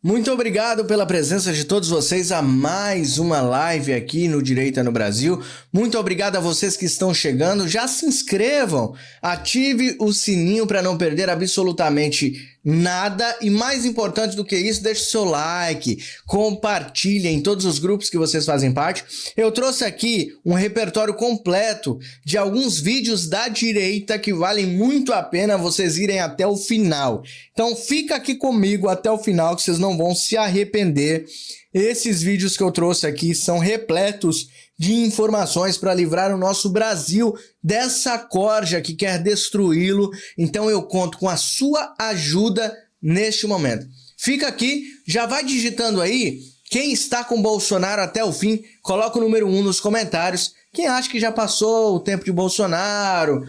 Muito obrigado pela presença de todos vocês a mais uma live aqui no Direita no Brasil. Muito obrigado a vocês que estão chegando. Já se inscrevam, ative o sininho para não perder absolutamente nada. E mais importante do que isso, deixe seu like, compartilhe em todos os grupos que vocês fazem parte. Eu trouxe aqui um repertório completo de alguns vídeos da direita que valem muito a pena vocês irem até o final. Então fica aqui comigo até o final que vocês não vão se arrepender. Esses vídeos que eu trouxe aqui são repletos de informações para livrar o nosso Brasil dessa corja que quer destruí-lo. Então eu conto com a sua ajuda neste momento. Fica aqui, já vai digitando aí quem está com Bolsonaro até o fim, coloca o número 1 nos comentários. Quem acha que já passou o tempo de Bolsonaro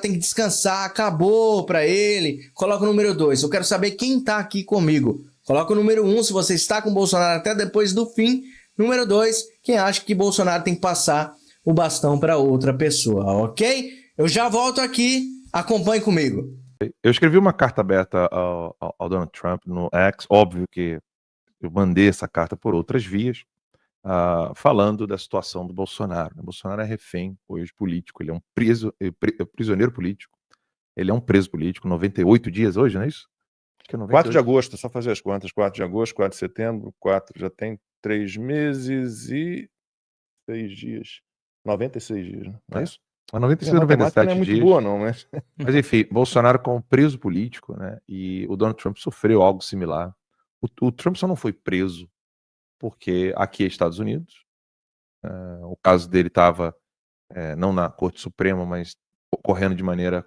tem que descansar, acabou para ele, coloca o número 2. Eu quero saber quem tá aqui comigo. Coloca o número 1 se você está com Bolsonaro até depois do fim. Número 2, quem acha que Bolsonaro tem que passar o bastão para outra pessoa, ok? Eu já volto aqui, acompanhe comigo. Eu escrevi uma carta aberta ao Donald Trump no X, óbvio que eu mandei essa carta por outras vias, falando da situação do Bolsonaro. O Bolsonaro é refém hoje político, ele é um prisioneiro político, ele é um preso político, 98 dias hoje, não é isso? Acho que é 4 de agosto, só fazer as contas, 4 de agosto, 4 de setembro, 4 já tem 3 meses e 6 dias, 96 dias, né? Não é isso? 96, 97 não é muito dias. boa não, mas... Mas enfim, Bolsonaro como preso político, né, e o Donald Trump sofreu algo similar. O Trump só não foi preso porque aqui é Estados Unidos, o caso dele estava não na Corte Suprema, mas ocorrendo de maneira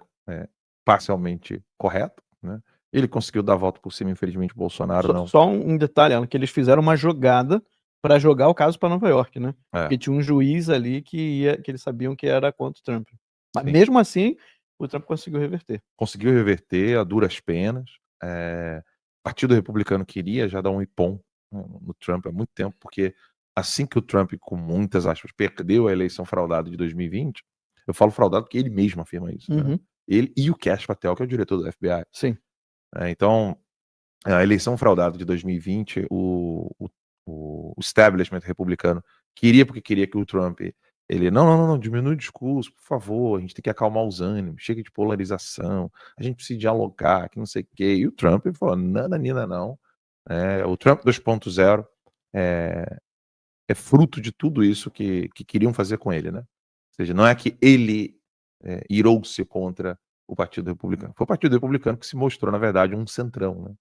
parcialmente correta, né? Ele conseguiu dar a volta por cima, infelizmente o Bolsonaro não. Só um detalhe, Alan, que eles fizeram uma jogada para jogar o caso para Nova York, né? Porque tinha um juiz ali que eles sabiam que era contra o Trump. Mas mesmo assim, o Trump conseguiu reverter. Conseguiu reverter a duras penas. O Partido Republicano queria já dar um ipom no Trump há muito tempo, porque assim que o Trump, com muitas aspas, perdeu a eleição fraudada de 2020, eu falo fraudado porque ele mesmo afirma isso, né? Ele e o Kash Patel, que é o diretor do FBI. Sim. Então, a eleição fraudada de 2020, o establishment republicano queria, porque queria que o Trump, ele, não, diminui o discurso, por favor, a gente tem que acalmar os ânimos, chega de polarização, a gente precisa dialogar, que não sei o quê. E o Trump falou, nananina não. O Trump 2.0 é fruto de tudo isso que queriam fazer com ele, né? Ou seja, não é que ele irou-se contra o Partido Republicano. Foi o Partido Republicano que se mostrou, na verdade, um centrão, né?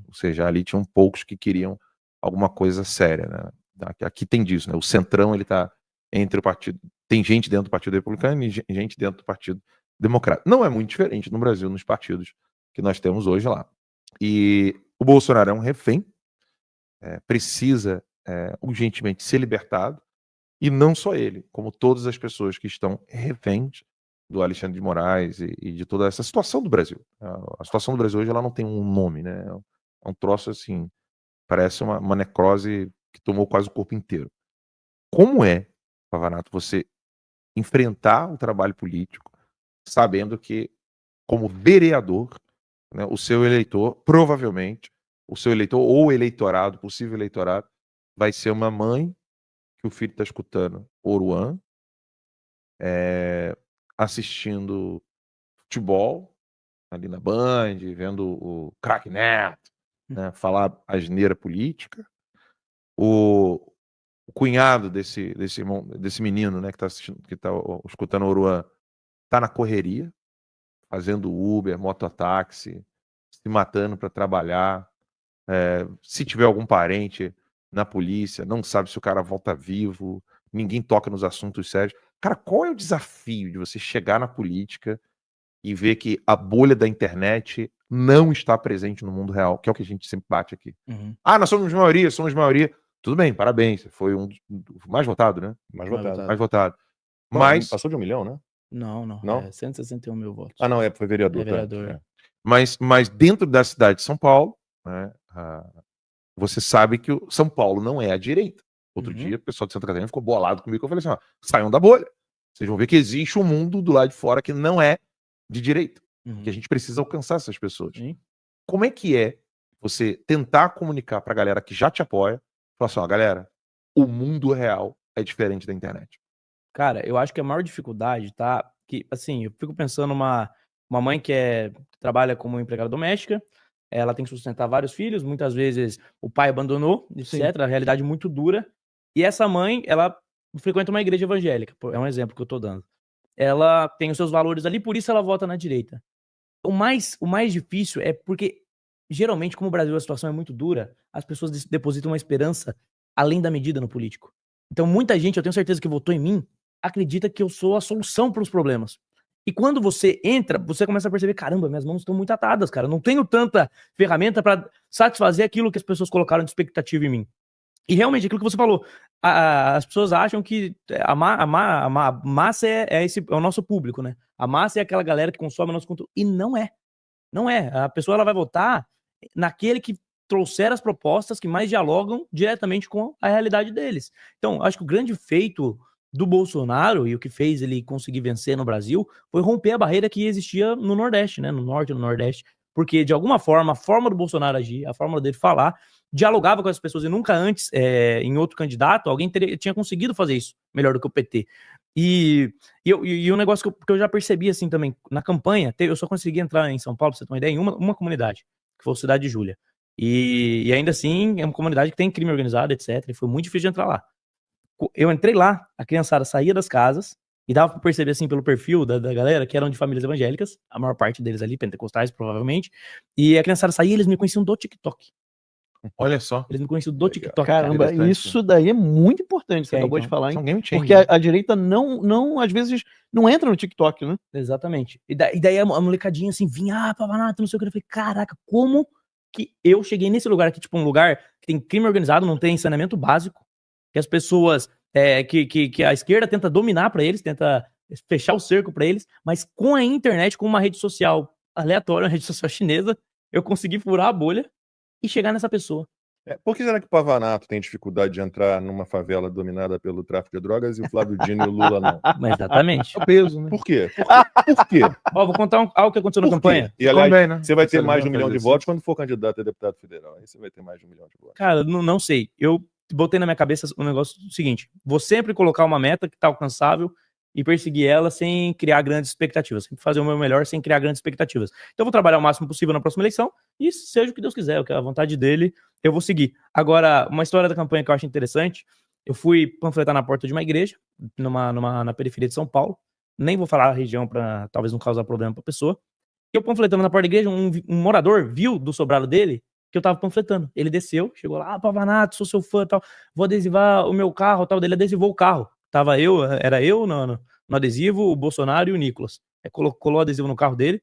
Ou seja, ali tinham poucos que queriam alguma coisa séria, né? Aqui tem disso, né? O centrão, ele tá entre o partido... Tem gente dentro do Partido Republicano e gente dentro do Partido Democrata. Não é muito diferente no Brasil, nos partidos que nós temos hoje lá. E o Bolsonaro é um refém, precisa urgentemente ser libertado, e não só ele, como todas as pessoas que estão reféns do Alexandre de Moraes e de toda essa situação do Brasil. A situação do Brasil hoje, ela não tem um nome, né? É um troço assim, parece uma necrose que tomou quase o corpo inteiro. Como é, Pavanato, você enfrentar o trabalho político sabendo que, como vereador, né, o seu eleitor, provavelmente, o seu eleitor ou eleitorado, possível eleitorado, vai ser uma mãe que o filho está escutando Oruan, assistindo futebol ali na Band, vendo o craque Neto, né, falar asneira política. O cunhado desse menino, né, que tá escutando Oruan, tá na correria, fazendo Uber, mototáxi, se matando para trabalhar. Se tiver algum parente na polícia, não sabe se o cara volta vivo, ninguém toca nos assuntos sérios. Cara, qual é o desafio de você chegar na política e ver que a bolha da internet não está presente no mundo real, que é o que a gente sempre bate aqui. Nós somos maioria. Tudo bem, parabéns, foi um mais votado, né? Mais votado. Mais votado. Não, Mas passou de 1 milhão, né? Não? 161 mil votos. não, foi vereador. Vereador. Mas dentro da cidade de São Paulo, né, você sabe que o São Paulo não é a direita. Outro dia, o pessoal de Santa Catarina ficou bolado comigo, eu falei assim, saiam da bolha. Vocês vão ver que existe um mundo do lado de fora que não é de direita. Que a gente precisa alcançar essas pessoas. Como é que você tentar comunicar pra galera que já te apoia, falar assim, ó, galera, o mundo real é diferente da internet. Cara, eu acho que a maior dificuldade, tá? Que, assim, eu fico pensando uma mãe que trabalha como empregada doméstica, ela tem que sustentar vários filhos, muitas vezes o pai abandonou, etc. A realidade muito dura. E essa mãe, ela frequenta uma igreja evangélica, é um exemplo que eu tô dando. Ela tem os seus valores ali, por isso ela vota na direita. O mais difícil é porque, geralmente, como o Brasil a situação é muito dura, as pessoas depositam uma esperança além da medida no político. Então, muita gente, eu tenho certeza que votou em mim, acredita que eu sou a solução para os problemas. E quando você entra, você começa a perceber, caramba, minhas mãos estão muito atadas, cara. Não tenho tanta ferramenta para satisfazer aquilo que as pessoas colocaram de expectativa em mim. E realmente, aquilo que você falou, as pessoas acham que a massa é o nosso público, né? A massa é aquela galera que consome o nosso conteúdo. E não é. Não é. A pessoa ela vai votar naquele que trouxer as propostas que mais dialogam diretamente com a realidade deles. Então, acho que o grande feito do Bolsonaro e o que fez ele conseguir vencer no Brasil foi romper a barreira que existia no Nordeste, né? No Norte e no Nordeste. Porque, de alguma forma, a forma do Bolsonaro agir, a forma dele falar, dialogava com as pessoas. E nunca antes, em outro candidato, alguém tinha conseguido fazer isso melhor do que o PT. E um negócio que eu já percebi, assim, também, na campanha, eu só consegui entrar em São Paulo, pra você ter uma ideia, em uma comunidade, que foi a Cidade de Júlia. E ainda assim, é uma comunidade que tem crime organizado, etc. E foi muito difícil de entrar lá. Eu entrei lá, a criançada saía das casas, e dava pra perceber, assim, pelo perfil da galera, que eram de famílias evangélicas, a maior parte deles ali, pentecostais, provavelmente, e a criançada saía e eles me conheciam do TikTok. Olha só. Eles me conheciam do TikTok. Caramba, isso daí é muito importante, você acabou de falar, hein? Porque a direita não, às vezes, não entra no TikTok, né? Exatamente. E daí a molecadinha, assim, vinha, Pavanato, não sei o que, eu falei, caraca, como que eu cheguei nesse lugar aqui, tipo, um lugar que tem crime organizado, não tem saneamento básico, que as pessoas, que a esquerda tenta dominar pra eles, tenta fechar o cerco pra eles, mas com a internet, com uma rede social aleatória, uma rede social chinesa, eu consegui furar a bolha e chegar nessa pessoa. Por que será que o Pavanato tem dificuldade de entrar numa favela dominada pelo tráfico de drogas e o Flávio Dino e o Lula não? Mas exatamente. É o peso, né? Por quê? Por quê? Ó, vou contar algo que aconteceu na campanha. E, aliás, também, né? você vai ter Você mais de não 1 milhão faz de isso. votos quando for candidato a deputado federal. Aí você vai ter mais de 1 milhão de votos. Cara, não sei. Eu botei na minha cabeça o negócio seguinte: vou sempre colocar uma meta que tá alcançável e perseguir ela sem criar grandes expectativas. Sempre fazer o meu melhor sem criar grandes expectativas. Então eu vou trabalhar o máximo possível na próxima eleição e seja o que Deus quiser, o que é a vontade dele, eu vou seguir. Agora, uma história da campanha que eu acho interessante, eu fui panfletar na porta de uma igreja, na periferia de São Paulo, nem vou falar a região para talvez não causar problema pra pessoa. Eu panfletando na porta da igreja, um morador viu do sobrado dele que eu tava panfletando. Ele desceu, chegou lá, Pavanato, sou seu fã, tal, vou adesivar o meu carro, tal. Ele adesivou o carro. Era eu no adesivo, o Bolsonaro e o Nicolas. Aí colou o adesivo no carro dele.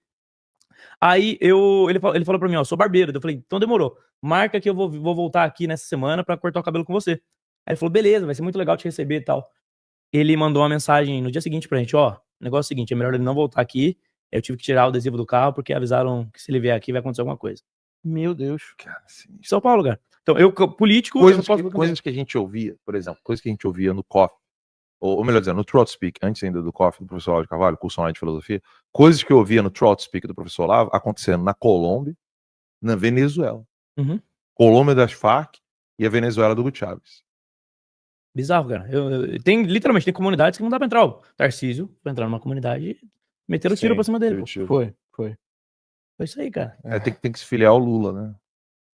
Aí ele falou pra mim, ó, sou barbeiro. Eu falei, então demorou. Marca que eu vou voltar aqui nessa semana pra cortar o cabelo com você. Aí ele falou, beleza, vai ser muito legal te receber e tal. Ele mandou uma mensagem no dia seguinte pra gente, ó, negócio é o seguinte, é melhor ele não voltar aqui. Eu tive que tirar o adesivo do carro porque avisaram que se ele vier aqui vai acontecer alguma coisa. Meu Deus. Cara, assim, São Paulo, cara. Então, político... coisas que a gente ouvia, por exemplo, coisas que a gente ouvia no COF, ou melhor dizendo, no Trout Speak, antes ainda do COF, do professor Olavo de Carvalho, curso online de filosofia, coisas que eu ouvia no Trout Speak do professor Olavo acontecendo na Colômbia, na Venezuela. Uhum. Colômbia das Farc e a Venezuela do Hugo Chávez. Bizarro, cara. Literalmente, tem comunidades que não dá pra entrar. O Tarcísio foi entrar numa comunidade e meteram o tiro pra cima dele. Foi. Foi isso aí, cara. Tem que se filiar ao Lula, né?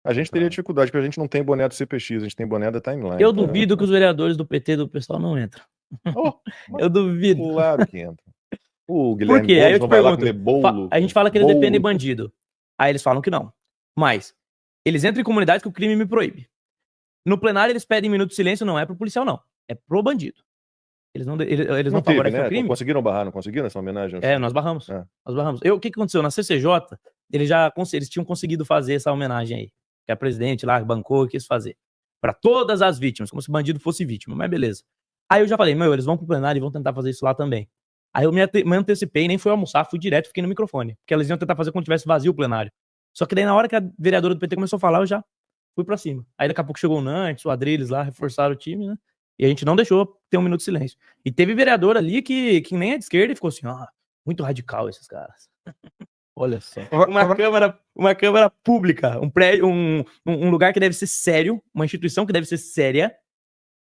A gente teria dificuldade, porque a gente não tem boné do CPX, a gente tem boné da Timeline. Eu duvido que os vereadores do PT do pessoal não entram. Eu duvido. Claro que entra. O Guilherme Por quê? Aí eu te não vai lá pergunto, comer bolo. a gente fala que eles bolo. defendem bandido. Aí eles falam que não. Mas eles entram em comunidades que o crime me proíbe. No plenário eles pedem minuto de silêncio, não é pro policial, não. É pro bandido. Eles não Não favorecem teve, né? o crime. Conseguiram barrar, não conseguiram essa homenagem? Nós barramos. É. Nós barramos. O que aconteceu? Na CCJ, eles tinham conseguido fazer essa homenagem aí. Que a presidente lá bancou e quis fazer. Pra todas as vítimas, como se bandido fosse vítima, mas beleza. Aí eu já falei, eles vão pro plenário e vão tentar fazer isso lá também. Aí eu me antecipei, nem fui almoçar, fui direto, fiquei no microfone. Porque elas iam tentar fazer quando tivesse vazio o plenário. Só que daí na hora que a vereadora do PT começou a falar, eu já fui pra cima. Aí daqui a pouco chegou o Nantes, o Adriles lá, reforçaram o time, né? E a gente não deixou ter um minuto de silêncio. E teve vereador ali que nem é de esquerda e ficou assim, muito radical esses caras. Olha só. Uma câmara pública, um prédio, um lugar que deve ser sério, uma instituição que deve ser séria,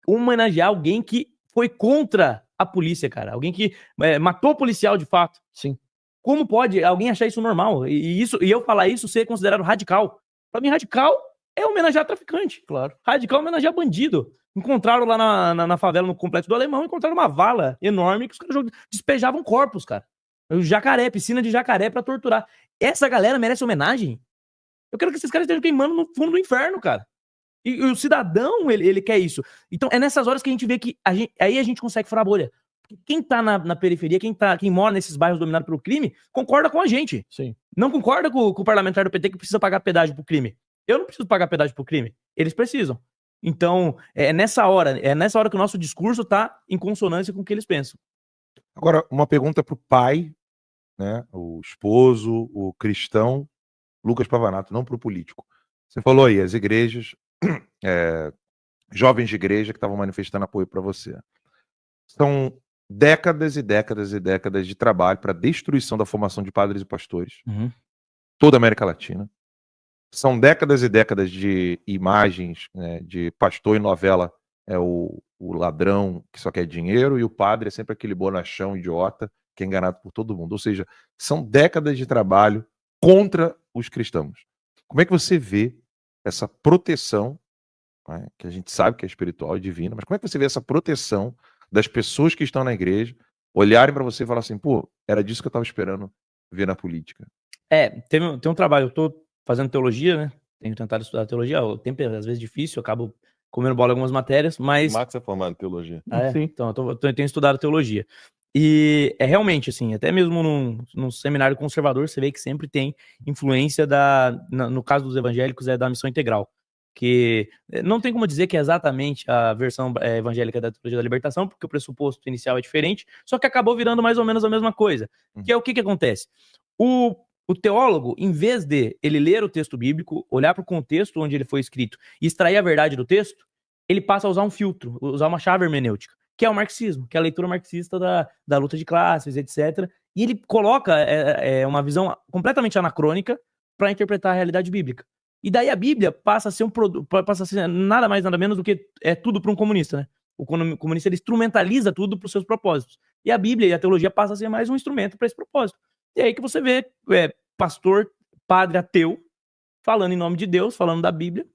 homenagear alguém que foi contra a polícia, cara. Alguém que matou o policial de fato. Sim. Como pode alguém achar isso normal? E eu falar isso ser considerado radical? Pra mim, radical é homenagear traficante. Claro. Radical é homenagear bandido. Encontraram lá na favela, no Complexo do Alemão, encontraram uma vala enorme que os caras despejavam corpos, cara. O jacaré, piscina de jacaré pra torturar. Essa galera merece homenagem? Eu quero que esses caras estejam queimando no fundo do inferno, cara. E o cidadão, ele quer isso. Então, é nessas horas que a gente vê que aí a gente consegue furar a bolha. Quem tá na periferia, quem mora nesses bairros dominados pelo crime, concorda com a gente. Sim. Não concorda com o parlamentar do PT que precisa pagar pedágio pro crime. Eu não preciso pagar pedágio pro crime. Eles precisam. Então, é nessa hora que o nosso discurso tá em consonância com o que eles pensam. Agora, uma pergunta pro pai, né? O esposo, o cristão, Lucas Pavanato, não pro político. Você falou aí, as igrejas, jovens de igreja que estavam manifestando apoio para você. São décadas e décadas e décadas de trabalho para a destruição da formação de padres e pastores. Uhum. Toda a América Latina. São décadas e décadas de imagens, né, de pastor em novela o ladrão que só quer dinheiro e o padre é sempre aquele bonachão idiota que é enganado por todo mundo. Ou seja, são décadas de trabalho contra os cristãos. Como é que você vê essa proteção, né, que a gente sabe que é espiritual e divina, mas como é que você vê essa proteção das pessoas que estão na igreja olharem para você e falar assim, pô, era disso que eu estava esperando ver na política? Tem um trabalho, eu tô fazendo teologia, né? Tenho tentado estudar teologia, o tempo é às vezes difícil, eu acabo comendo bola em algumas matérias, mas... O Max é formado em teologia. Sim. Então, eu tenho estudado teologia. E é realmente, assim, até mesmo num seminário conservador, você vê que sempre tem influência no caso dos evangélicos, da missão integral. Que não tem como dizer que é exatamente a versão evangélica da teologia da libertação, porque o pressuposto inicial é diferente, só que acabou virando mais ou menos a mesma coisa. Que é o que acontece? O teólogo, em vez de ele ler o texto bíblico, olhar para o contexto onde ele foi escrito e extrair a verdade do texto, ele passa a usar um filtro, usar uma chave hermenêutica, que é o marxismo, que é a leitura marxista da luta de classes, etc. E ele coloca uma visão completamente anacrônica para interpretar a realidade bíblica. E daí a Bíblia passa a ser passa a ser nada mais, nada menos do que tudo para um comunista, né? O comunista ele instrumentaliza tudo para os seus propósitos. E a Bíblia e a teologia passam a ser mais um instrumento para esse propósito. E aí que você vê pastor, padre ateu, falando em nome de Deus, falando da Bíblia,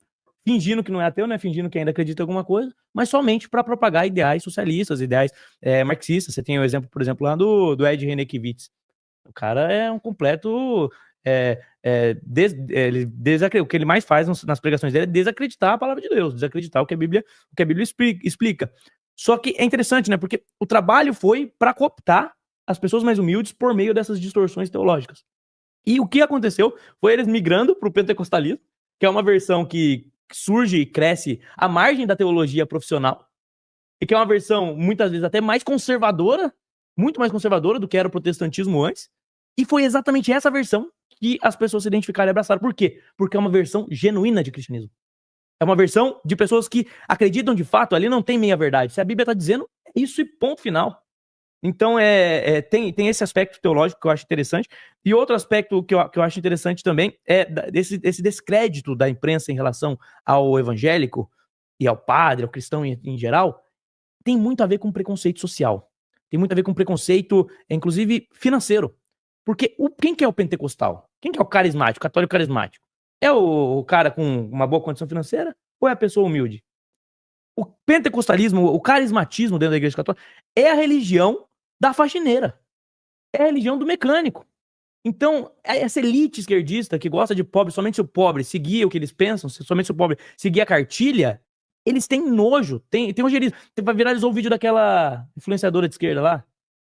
fingindo que não é ateu, né? Fingindo que ainda acredita em alguma coisa, mas somente para propagar ideais socialistas, ideais marxistas. Você tem o exemplo, por exemplo, lá do Ed Renekiewicz. O cara é um completo... o que ele mais faz nas pregações dele é desacreditar a palavra de Deus, desacreditar o que a Bíblia explica. Só que é interessante, né? Porque o trabalho foi para cooptar as pessoas mais humildes por meio dessas distorções teológicas. E o que aconteceu foi eles migrando para o pentecostalismo, que é uma versão que surge e cresce à margem da teologia profissional, e que é uma versão, muitas vezes, até mais conservadora, muito mais conservadora do que era o protestantismo antes, e foi exatamente essa versão que as pessoas se identificaram e abraçaram. Por quê? Porque é uma versão genuína de cristianismo. É uma versão de pessoas que acreditam de fato, ali não tem meia-verdade. Se a Bíblia está dizendo, é isso e ponto final. Então, tem esse aspecto teológico que eu acho interessante. E outro aspecto que eu acho interessante também é esse descrédito da imprensa em relação ao evangélico e ao padre, ao cristão em geral, tem muito a ver com preconceito social. Tem muito a ver com preconceito, inclusive, financeiro. Porque quem que é o pentecostal? Quem que é o carismático, o católico carismático? É o cara com uma boa condição financeira ou é a pessoa humilde? O pentecostalismo, o carismatismo dentro da igreja católica é a religião da faxineira. É a religião do mecânico. Então, essa elite esquerdista que gosta de pobre, somente se o pobre seguir o que eles pensam, somente se o pobre seguir a cartilha, eles têm nojo. Tem rogerizo. Viralizou o vídeo daquela influenciadora de esquerda lá,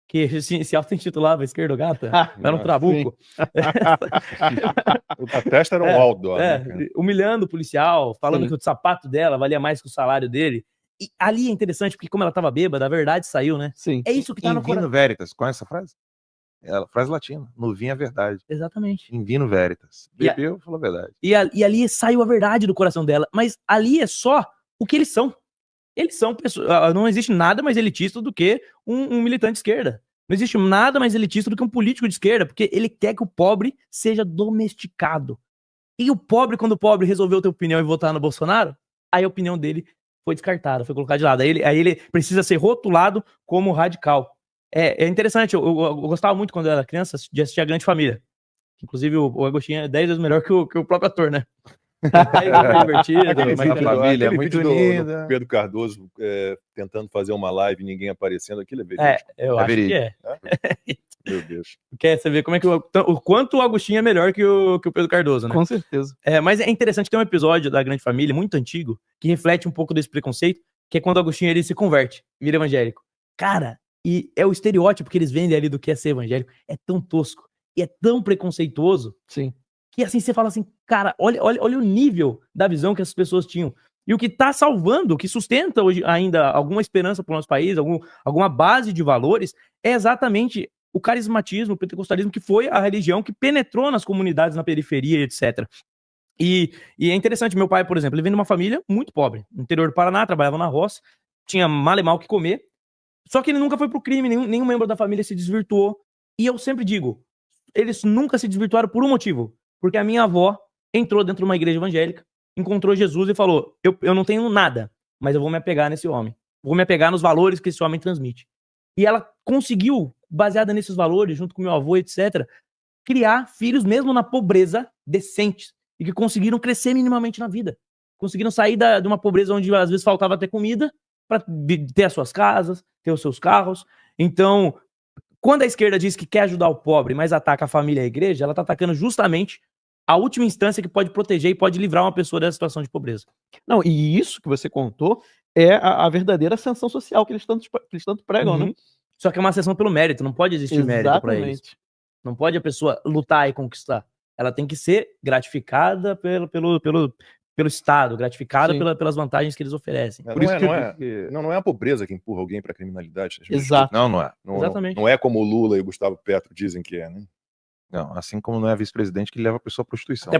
que se auto-intitulava Esquerdogata, era um trabuco. A testa era um outdoor. Humilhando o policial, falando que o sapato dela valia mais que o salário dele. E ali é interessante, porque como ela tava bêbada, a verdade saiu, né? Sim. É isso que tá no coração. In vino veritas, conhece essa frase? Frase latina. No vinho é verdade. Exatamente. In vino veritas. Bebeu, falou a verdade. E ali saiu a verdade do coração dela. Mas ali é só o que eles são. Eles são pessoas... Não existe nada mais elitista do que um militante de esquerda. Não existe nada mais elitista do que um político de esquerda, porque ele quer que o pobre seja domesticado. E o pobre, quando o pobre resolveu ter opinião e votar no Bolsonaro, aí a opinião dele foi descartada, foi colocada de lado. Aí ele precisa ser rotulado como radical. É interessante, eu gostava muito quando eu era criança de assistir A Grande Família. Inclusive o Agostinho é 10 vezes melhor que o próprio ator, né? É divertido, família é muito unida. Do Pedro Cardoso tentando fazer uma live e ninguém aparecendo, aquilo é verídico. Eu acho que é. Meu Deus. Você vê como é que o quanto o Agostinho é melhor que o Pedro Cardoso, né? Com certeza. Mas é interessante, tem um episódio da Grande Família, muito antigo, que reflete um pouco desse preconceito, que é quando o Agostinho ele se converte, vira evangélico. Cara, e é o estereótipo que eles vendem ali do que é ser evangélico, é tão tosco e é tão preconceituoso. Sim. Que assim, você fala assim, cara, olha o nível da visão que essas pessoas tinham. E o que tá salvando, o que sustenta hoje ainda alguma esperança para o nosso país, alguma base de valores, é exatamente o carismatismo, o pentecostalismo, que foi a religião que penetrou nas comunidades, na periferia, etc. E é interessante, meu pai, por exemplo, ele vem de uma família muito pobre, no interior do Paraná, trabalhava na roça, tinha mal e mal o que comer, só que ele nunca foi pro crime, nenhum membro da família se desvirtuou. E eu sempre digo, eles nunca se desvirtuaram por um motivo, porque a minha avó entrou dentro de uma igreja evangélica, encontrou Jesus e falou, eu não tenho nada, mas eu vou me apegar nesse homem, vou me apegar nos valores que esse homem transmite. E ela conseguiu, baseada nesses valores, junto com meu avô, etc., criar filhos mesmo na pobreza decentes e que conseguiram crescer minimamente na vida. Conseguiram sair de uma pobreza onde às vezes faltava até comida para ter as suas casas, ter os seus carros. Então, quando a esquerda diz que quer ajudar o pobre, mas ataca a família e a igreja, ela está atacando justamente a última instância que pode proteger e pode livrar uma pessoa dessa situação de pobreza. Não, e isso que você contou é a verdadeira ascensão social que eles tanto pregam, né? Só que é uma ascensão pelo mérito, não pode existir mérito para eles. Não pode a pessoa lutar e conquistar. Ela tem que ser gratificada pelo Estado, gratificada pelas vantagens que eles oferecem. Não é a pobreza que empurra alguém para a criminalidade. Exato. Não é. Exatamente. Não é como o Lula e o Gustavo Petro dizem que é, né? Não, assim como não é vice-presidente que leva a pessoa à prostituição.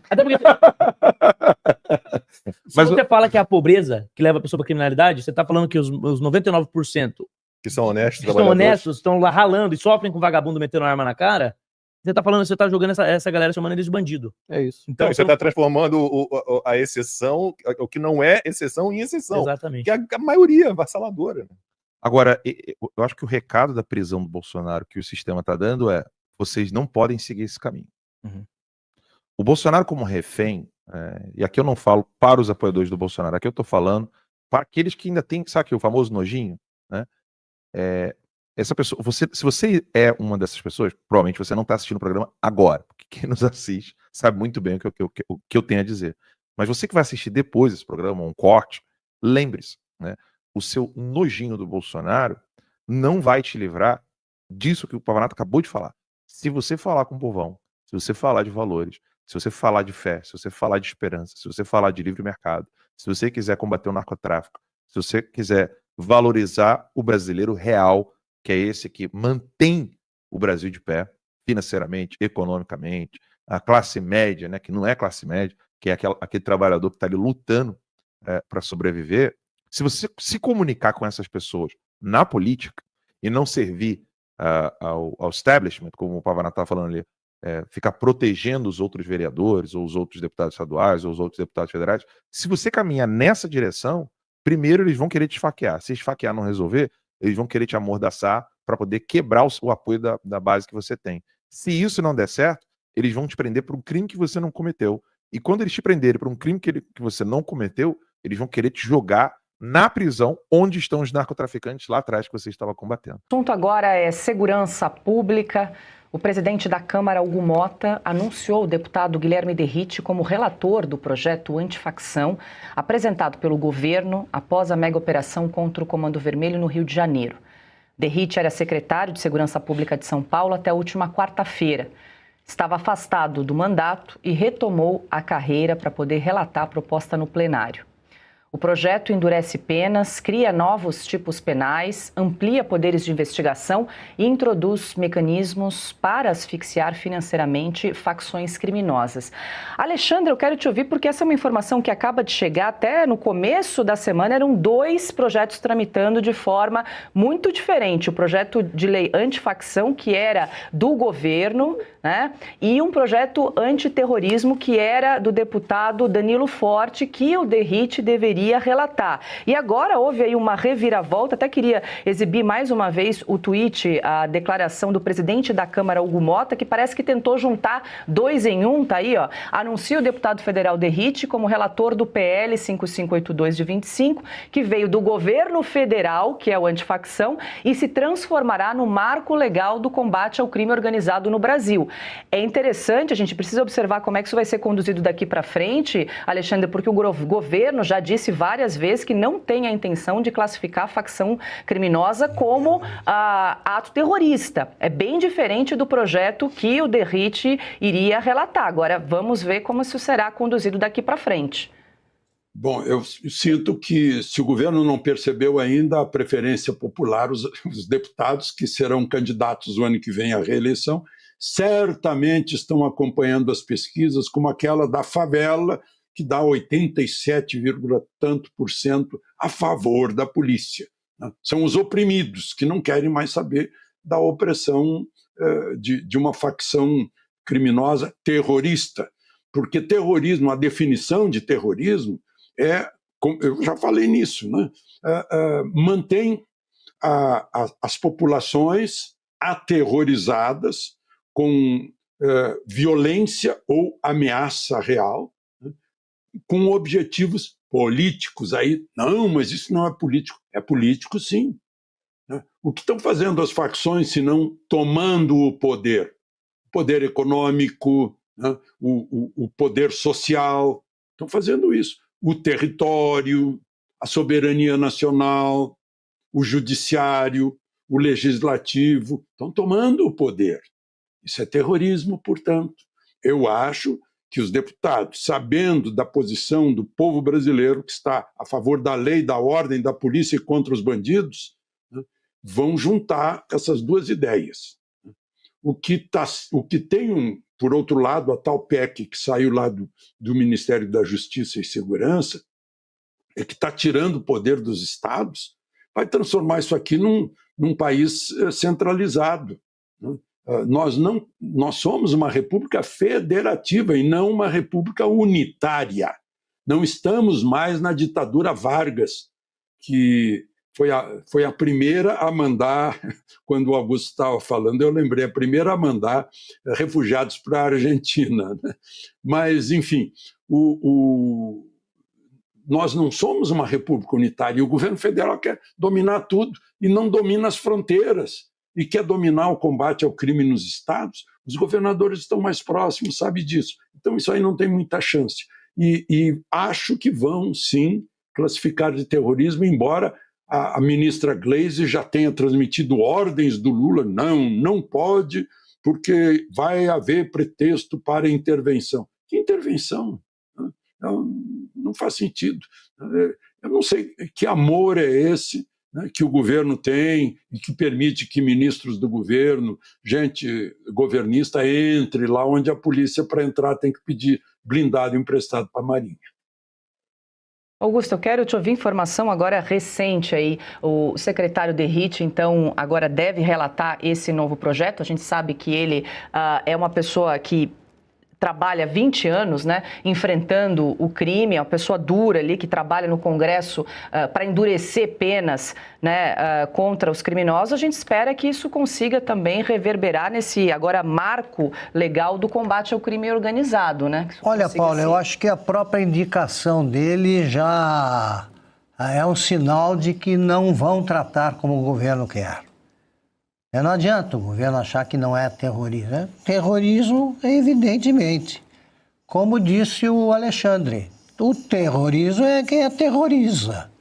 Até porque se você fala que é a pobreza que leva a pessoa para criminalidade, você tá falando que os 99% que são honestos, estão lá ralando e sofrem com vagabundo metendo arma na cara, você tá jogando essa galera, chamando eles de bandido. É isso. Então você tá transformando a exceção, o que não é exceção, em exceção. Exatamente. Que é a maioria avassaladora. Né? Agora, eu acho que o recado da prisão do Bolsonaro que o sistema tá dando é: vocês não podem seguir esse caminho. Uhum. O Bolsonaro como refém, e aqui eu não falo para os apoiadores do Bolsonaro, aqui eu tô falando para aqueles que ainda tem, sabe, o famoso nojinho, né? Essa pessoa, se você é uma dessas pessoas, provavelmente você não está assistindo o programa agora, porque quem nos assiste sabe muito bem o que eu tenho a dizer. Mas você que vai assistir depois desse programa, um corte, lembre-se, né? O seu nojinho do Bolsonaro não vai te livrar disso que o Pavanato acabou de falar. Se você falar com o povão, se você falar de valores, se você falar de fé, se você falar de esperança, se você falar de livre mercado, se você quiser combater o narcotráfico, se você quiser valorizar o brasileiro real, que é esse que mantém o Brasil de pé, financeiramente, economicamente, a classe média, né, que não é classe média, que é aquele trabalhador que está ali lutando para sobreviver. Se você se comunicar com essas pessoas na política e não servir ao establishment, como o Pavanato estava falando ali, ficar protegendo os outros vereadores, ou os outros deputados estaduais, ou os outros deputados federais, se você caminhar nessa direção, primeiro eles vão querer te esfaquear. Se esfaquear não resolver, eles vão querer te amordaçar para poder quebrar o apoio da base que você tem. Se isso não der certo, eles vão te prender por um crime que você não cometeu. E quando eles te prenderem por um crime que você não cometeu, eles vão querer te jogar na prisão onde estão os narcotraficantes lá atrás que você estava combatendo. O assunto agora é segurança pública. O presidente da Câmara, Hugo Mota, anunciou o deputado Guilherme Derrite como relator do projeto Antifacção, apresentado pelo governo após a mega operação contra o Comando Vermelho no Rio de Janeiro. Derrite era secretário de Segurança Pública de São Paulo até a última quarta-feira. Estava afastado do mandato e retomou a carreira para poder relatar a proposta no plenário. O projeto endurece penas, cria novos tipos penais, amplia poderes de investigação e introduz mecanismos para asfixiar financeiramente facções criminosas. Alexandre, eu quero te ouvir porque essa é uma informação que acaba de chegar. Até no começo da semana eram 2 projetos tramitando de forma muito diferente. O projeto de lei antifacção, que era do governo, né? E um projeto antiterrorismo, que era do deputado Danilo Forte, que o Derrite deveria relatar. E agora houve aí uma reviravolta. Até queria exibir mais uma vez o tweet, a declaração do presidente da Câmara, Hugo Mota, que parece que tentou juntar 2 em 1, tá aí, ó. Anuncia o deputado federal Derrite como relator do PL 5582 de 25, que veio do governo federal, que é o antifacção, e se transformará no marco legal do combate ao crime organizado no Brasil. É interessante, a gente precisa observar como é que isso vai ser conduzido daqui para frente, Alexandre, porque o governo já disse várias vezes que não tem a intenção de classificar a facção criminosa como ato terrorista. É bem diferente do projeto que o Derrite iria relatar. Agora, vamos ver como isso será conduzido daqui para frente. Bom, eu sinto que, se o governo não percebeu ainda a preferência popular, os deputados que serão candidatos o ano que vem à reeleição, certamente estão acompanhando as pesquisas, como aquela da favela, que dá 87, tanto por cento a favor da polícia. Né? São os oprimidos, que não querem mais saber da opressão de uma facção criminosa terrorista. Porque terrorismo, a definição de terrorismo eu já falei nisso, né? Mantém as populações aterrorizadas com violência ou ameaça real, com objetivos políticos. Aí, não, mas isso não é político. É político, sim. O que estão fazendo as facções, se não tomando o poder? O poder econômico, né? o poder social. Estão fazendo isso. O território, a soberania nacional, o judiciário, o legislativo. Estão tomando o poder. Isso é terrorismo, portanto. Eu acho que os deputados, sabendo da posição do povo brasileiro, que está a favor da lei, da ordem, da polícia e contra os bandidos, né, vão juntar essas 2 ideias. O que tem, por outro lado, a tal PEC que saiu lá do Ministério da Justiça e Segurança, é que está tirando o poder dos estados, vai transformar isso aqui num país centralizado, né? Nós somos uma república federativa e não uma república unitária. Não estamos mais na ditadura Vargas, que foi a primeira a mandar, quando o Augusto estava falando, eu lembrei, a primeira a mandar refugiados para a Argentina. Né? Mas, enfim, nós não somos uma república unitária e o governo federal quer dominar tudo e não domina as fronteiras. E quer dominar o combate ao crime nos estados, os governadores estão mais próximos, sabe disso. Então isso aí não tem muita chance. E acho que vão, sim, classificar de terrorismo, embora a ministra Gleisi já tenha transmitido ordens do Lula, não pode, porque vai haver pretexto para intervenção. Que intervenção? Não faz sentido. Eu não sei que amor é esse, né, que o governo tem e que permite que ministros do governo, gente governista, entre lá onde a polícia, para entrar, tem que pedir blindado emprestado para a Marinha. Augusto, eu quero te ouvir informação agora recente aí. O secretário Derrite, então, agora deve relatar esse novo projeto. A gente sabe que ele é uma pessoa que trabalha 20 anos, né, enfrentando o crime, é uma pessoa dura ali que trabalha no Congresso para endurecer penas, né, contra os criminosos. A gente espera que isso consiga também reverberar nesse agora marco legal do combate ao crime organizado, né? Olha, Paulo, eu acho que a própria indicação dele já é um sinal de que não vão tratar como o governo quer. Não adianta o governo achar que não é terrorismo. Né? Terrorismo, evidentemente. Como disse o Alexandre, o terrorismo é quem aterroriza.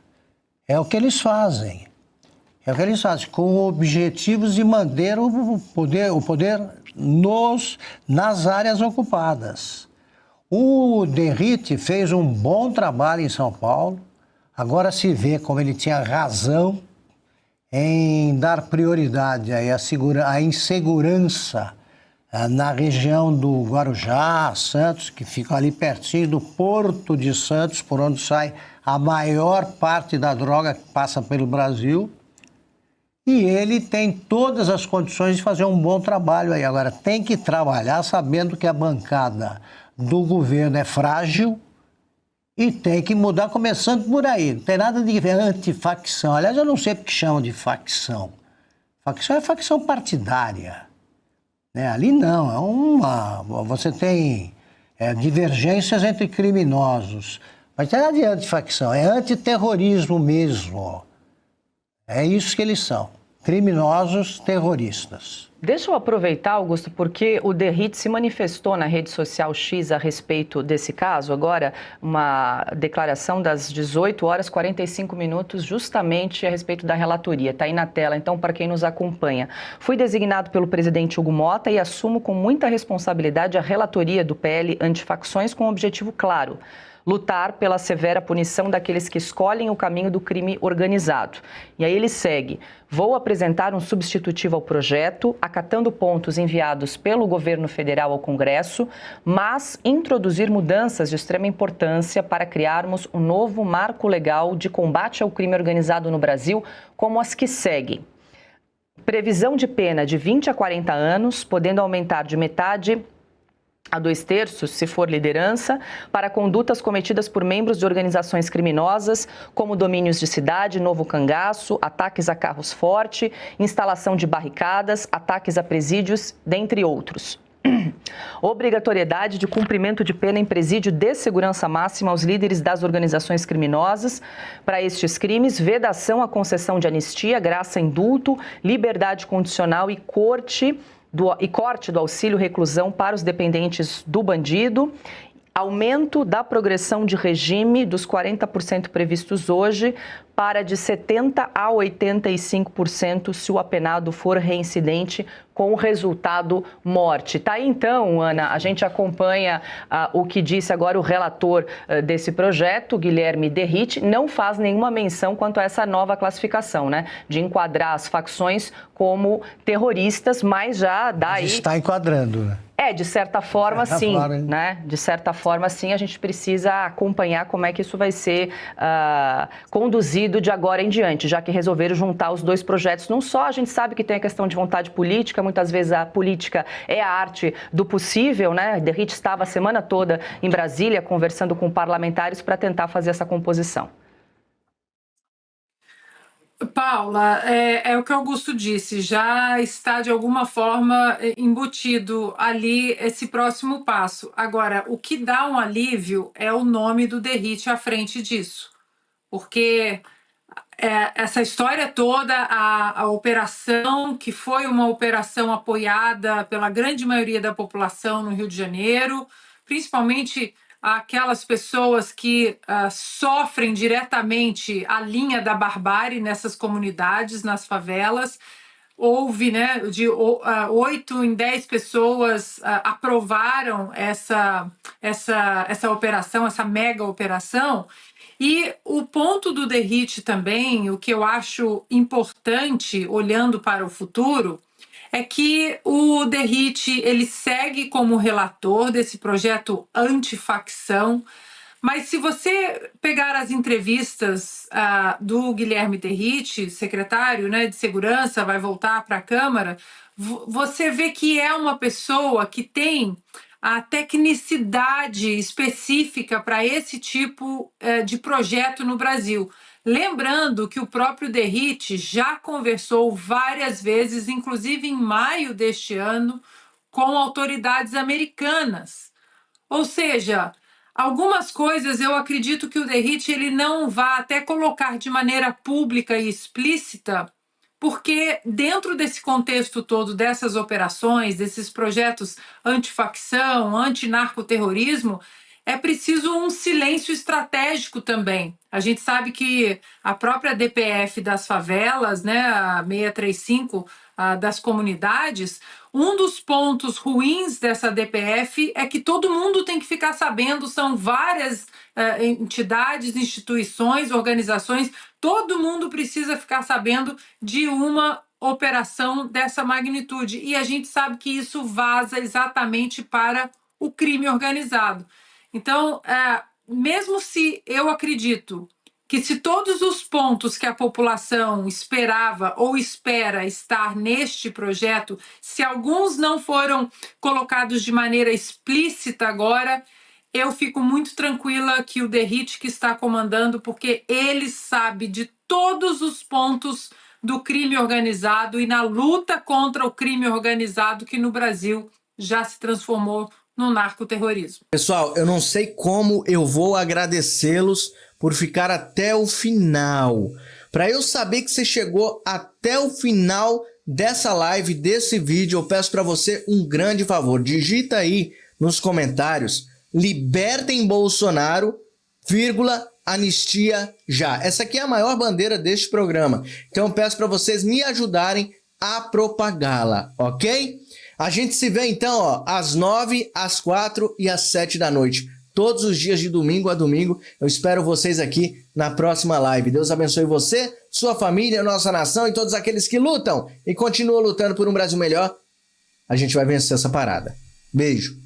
É o que eles fazem. É o que eles fazem, com objetivos de manter o poder nas áreas ocupadas. O Derrite fez um bom trabalho em São Paulo, Agora se vê como ele tinha razão em dar prioridade aí à insegurança na região do Guarujá, Santos, que fica ali pertinho do Porto de Santos, por onde sai a maior parte da droga que passa pelo Brasil. E ele tem todas as condições de fazer um bom trabalho aí. Agora, tem que trabalhar sabendo que a bancada do governo é frágil e tem que mudar, começando por aí. Não tem nada de antifacção. Aliás, eu não sei porque chamam de facção. Facção é facção partidária. Né? Ali não, é uma... Você tem divergências entre criminosos. Mas não tem nada de antifacção, é antiterrorismo mesmo. É isso que eles são, criminosos terroristas. Deixa eu aproveitar, Augusto, porque o Derrite se manifestou na rede social X a respeito desse caso. Agora, uma declaração das 18 horas e 45 minutos, justamente a respeito da relatoria. Está aí na tela, então, para quem nos acompanha. Fui designado pelo presidente Hugo Motta e assumo com muita responsabilidade a relatoria do PL Antifacções com um objetivo claro: lutar pela severa punição daqueles que escolhem o caminho do crime organizado. E aí ele segue: vou apresentar um substitutivo ao projeto, acatando pontos enviados pelo governo federal ao Congresso, mas introduzir mudanças de extrema importância para criarmos um novo marco legal de combate ao crime organizado no Brasil, como as que seguem. Previsão de pena de 20 a 40 anos, podendo aumentar de metade a 2/3, se for liderança, para condutas cometidas por membros de organizações criminosas, como domínios de cidade, novo cangaço, ataques a carros forte, instalação de barricadas, ataques a presídios, dentre outros. Obrigatoriedade de cumprimento de pena em presídio de segurança máxima aos líderes das organizações criminosas. Para estes crimes, vedação à concessão de anistia, graça, indulto, liberdade condicional e corte do auxílio reclusão para os dependentes do bandido, aumento da progressão de regime dos 40% previstos hoje para de 70% a 85% se o apenado for reincidente, com o resultado morte. Tá aí então, Ana, a gente acompanha o que disse agora o relator desse projeto, Guilherme Derrite, não faz nenhuma menção quanto a essa nova classificação, né, de enquadrar as facções como terroristas, mas já dá aí... Está enquadrando, né? De certa forma, sim, né? De certa forma, sim, a gente precisa acompanhar como é que isso vai ser conduzido de agora em diante, já que resolveram juntar os dois projetos num só. A gente sabe que tem a questão de vontade política, muitas vezes a política é a arte do possível, né? Derrite estava a semana toda em Brasília conversando com parlamentares para tentar fazer essa composição. Paula, é o que o Augusto disse, já está de alguma forma embutido ali esse próximo passo. Agora, o que dá um alívio é o nome do Derrite à frente disso, porque essa história toda, a operação, que foi uma operação apoiada pela grande maioria da população no Rio de Janeiro, principalmente aquelas pessoas que sofrem diretamente a linha da barbárie nessas comunidades, nas favelas. Houve, né, de 8 em 10 pessoas aprovaram essa operação, essa mega operação. E o ponto do Derrite também, o que eu acho importante, olhando para o futuro, é que o Derrite ele segue como relator desse projeto antifacção, mas se você pegar as entrevistas do Guilherme Derrite, secretário, né, de Segurança, vai voltar para a Câmara, você vê que é uma pessoa que tem a tecnicidade específica para esse tipo de projeto no Brasil. Lembrando que o próprio Derrite já conversou várias vezes, inclusive em maio deste ano, com autoridades americanas. Ou seja, algumas coisas eu acredito que o Derrite ele não vai até colocar de maneira pública e explícita, porque dentro desse contexto todo dessas operações, desses projetos antifacção, antinarcoterrorismo, é preciso um silêncio estratégico também. A gente sabe que a própria DPF das favelas, né, a 635, das comunidades, um dos pontos ruins dessa DPF é que todo mundo tem que ficar sabendo, são várias entidades, instituições, organizações, todo mundo precisa ficar sabendo de uma operação dessa magnitude. E a gente sabe que isso vaza exatamente para o crime organizado. Então, mesmo se eu acredito que se todos os pontos que a população esperava ou espera estar neste projeto, se alguns não foram colocados de maneira explícita agora, eu fico muito tranquila que o Derrite que está comandando, porque ele sabe de todos os pontos do crime organizado e na luta contra o crime organizado que no Brasil já se transformou no narcoterrorismo. Pessoal, eu não sei como eu vou agradecê-los por ficar até o final. Para eu saber que você chegou até o final dessa live, desse vídeo, eu peço para você um grande favor. Digita aí nos comentários, libertem Bolsonaro, anistia já. Essa aqui é a maior bandeira deste programa. Então eu peço para vocês me ajudarem a propagá-la, ok? A gente se vê então, às 9, às 4 e às 7 da noite. Todos os dias de domingo a domingo. Eu espero vocês aqui na próxima live. Deus abençoe você, sua família, nossa nação e todos aqueles que lutam e continuam lutando por um Brasil melhor. A gente vai vencer essa parada. Beijo.